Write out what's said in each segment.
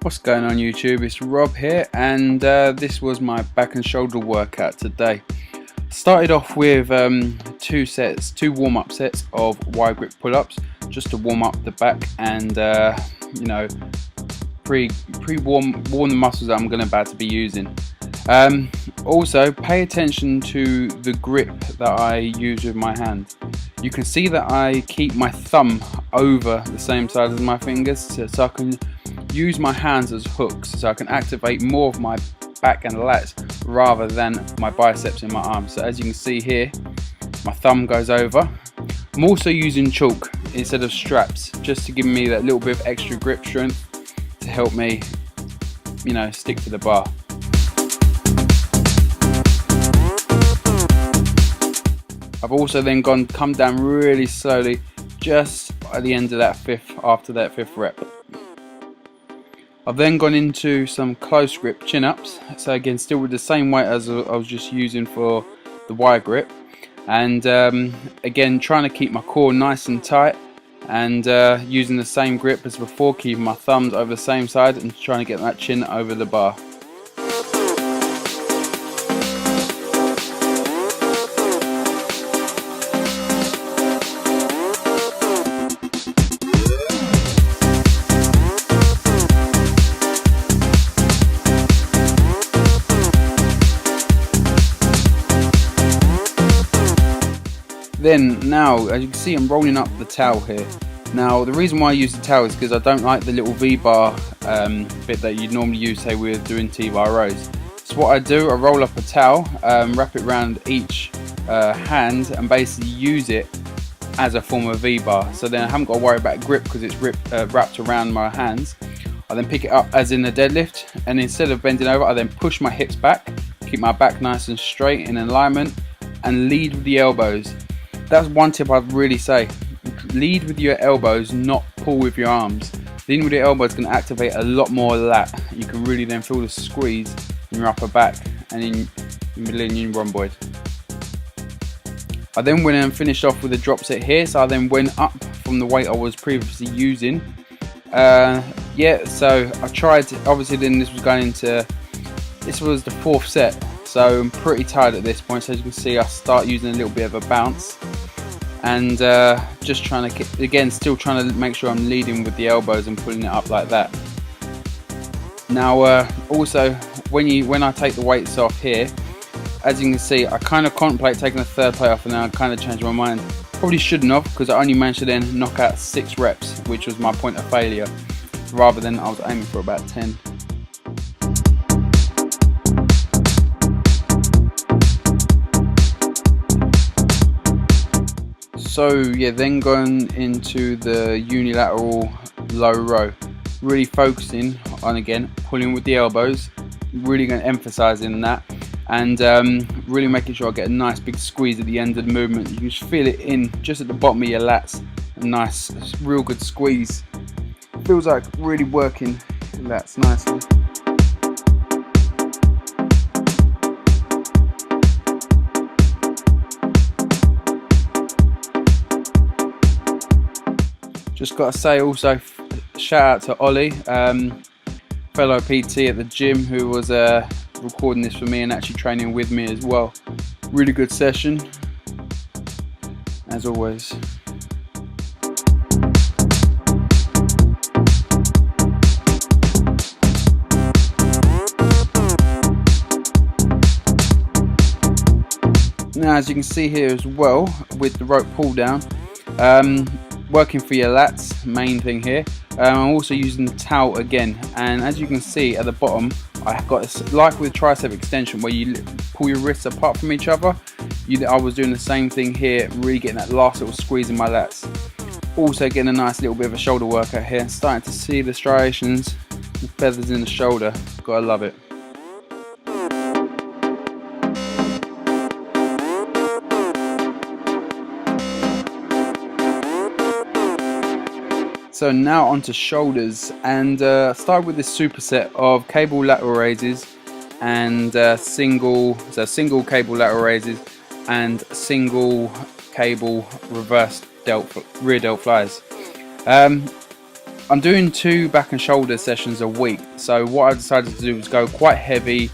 What's going on YouTube? It's Rob here, and this was my back and shoulder workout today. Started off with two warm-up sets of wide grip pull-ups just to warm up the back and you know, warm the muscles that I'm about to be using. Also pay attention to the grip that I use with my hand. You can see that I keep my thumb over the same side as my fingers so I can use my hands as hooks, so I can activate more of my back and lats rather than my biceps in my arms. So as you can see here, my thumb goes over. I'm also using chalk instead of straps just to give me that little bit of extra grip strength to help me, you know, stick to the bar. I've also then come down really slowly just at the end of that after that fifth rep. I've then gone into some close grip chin-ups, so again still with the same weight as I was just using for the wide grip, and again trying to keep my core nice and tight and using the same grip as before, keeping my thumbs over the same side and trying to get that chin over the bar. Then now, as you can see, I'm rolling up the towel here. Now the reason why I use the towel is because I don't like the little V-bar bit that you'd normally use, say we're doing T-bar rows. So what I do, I roll up a towel, wrap it around each hand and basically use it as a form of V-bar. So then I haven't got to worry about grip because it's wrapped around my hands. I then pick it up as in the deadlift, and instead of bending over, I then push my hips back, keep my back nice and straight in alignment, and lead with the elbows. That's one tip I'd really say. Lead with your elbows, not pull with your arms. Leading with your elbows can activate a lot more lat. You can really then feel the squeeze in your upper back and in your middle and your rhomboid. I then went and finished off with a drop set here, so I then went up from the weight I was previously using. Yeah, so I tried, obviously then this was the fourth set. So I'm pretty tired at this point, so as you can see I start using a little bit of a bounce and just trying to, again still trying to make sure I'm leading with the elbows and pulling it up like that. Now also when I take the weights off here, as you can see I kind of contemplate taking the third plate off, and then I kind of changed my mind. Probably shouldn't have, because I only managed to then knock out 6 reps, which was my point of failure, rather than I was aiming for about 10. So yeah, then going into the unilateral low row, really focusing on again pulling with the elbows, really going to emphasising that, and really making sure I get a nice big squeeze at the end of the movement. You can just feel it in just at the bottom of your lats, a nice real good squeeze. Feels like really working the lats nicely. Just got to say also, shout out to Ollie, fellow PT at the gym, who was recording this for me and actually training with me as well. Really good session, as always. Now as you can see here as well, with the rope pull down, working for your lats, main thing here. I'm also using the towel again, and as you can see at the bottom, I've got this, like with tricep extension, where you pull your wrists apart from each other. I was doing the same thing here, really getting that last little squeeze in my lats. Also getting a nice little bit of a shoulder workout here, starting to see the striations, the feathers in the shoulder. Gotta love it. So now onto shoulders, and start with this superset of cable lateral raises and single cable lateral raises and single cable reverse rear delt flies. I'm doing 2 back and shoulder sessions a week, so what I decided to do was go quite heavy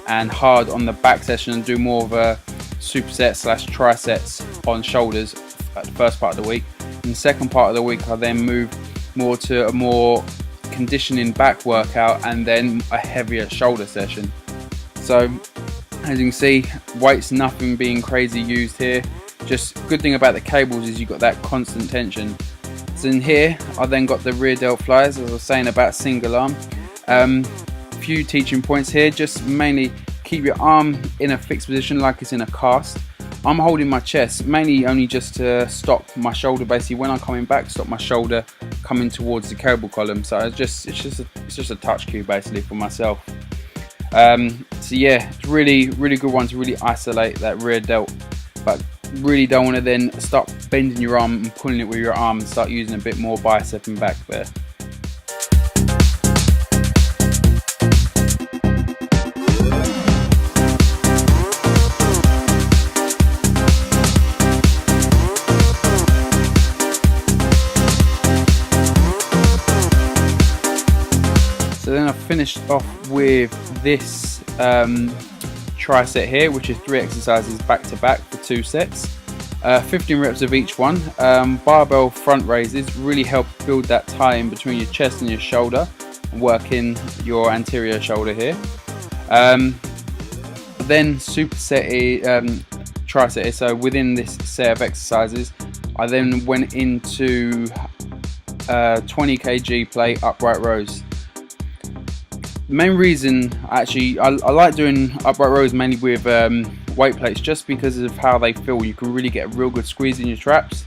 and hard on the back session and do more of a superset slash trisets on shoulders at the first part of the week. In the second part of the week I then moved more to a more conditioning back workout and then a heavier shoulder session. So as you can see, weights nothing being crazy used here. Just good thing about the cables is you've got that constant tension. So in here I then got the rear delt flyers, as I was saying about single arm. Few teaching points here, just mainly keep your arm in a fixed position like it's in a cast. I'm holding my chest mainly only just to stop my shoulder, basically when I'm coming back, stop my shoulder coming towards the cable column. So it's just a touch cue basically for myself. So yeah, it's really good one to really isolate that rear delt, but really don't want to then start bending your arm and pulling it with your arm and start using a bit more bicep and back there. So then I finished off with this triset here, which is 3 exercises back to back for 2 sets, 15 reps of each one. Barbell front raises really help build that tie in between your chest and your shoulder, working your anterior shoulder here. Then superset triset. So within this set of exercises I then went into 20 kg plate upright rows. The main reason I like doing upright rows mainly with weight plates, just because of how they feel. You can really get a real good squeeze in your traps.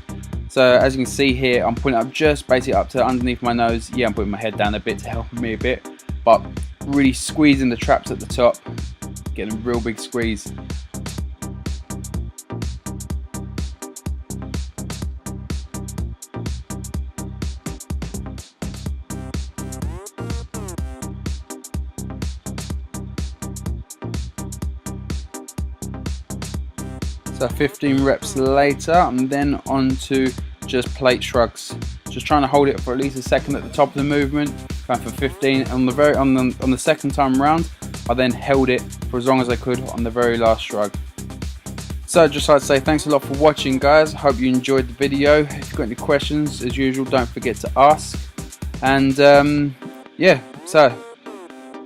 So as you can see here, I'm putting up just basically up to underneath my nose. Yeah, I'm putting my head down a bit to help me a bit, but really squeezing the traps at the top, getting a real big squeeze. So 15 reps later, I'm then on to just plate shrugs. Just trying to hold it for at least a second at the top of the movement, going for 15. On the second time round, I then held it for as long as I could on the very last shrug. So just like to say thanks a lot for watching, guys. Hope you enjoyed the video. If you've got any questions, as usual, don't forget to ask. And yeah, so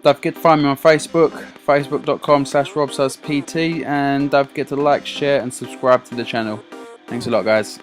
don't forget to find me on Facebook, facebook.com/RobStubbsPT, and don't forget to like, share and subscribe to the channel. Thanks a lot, guys.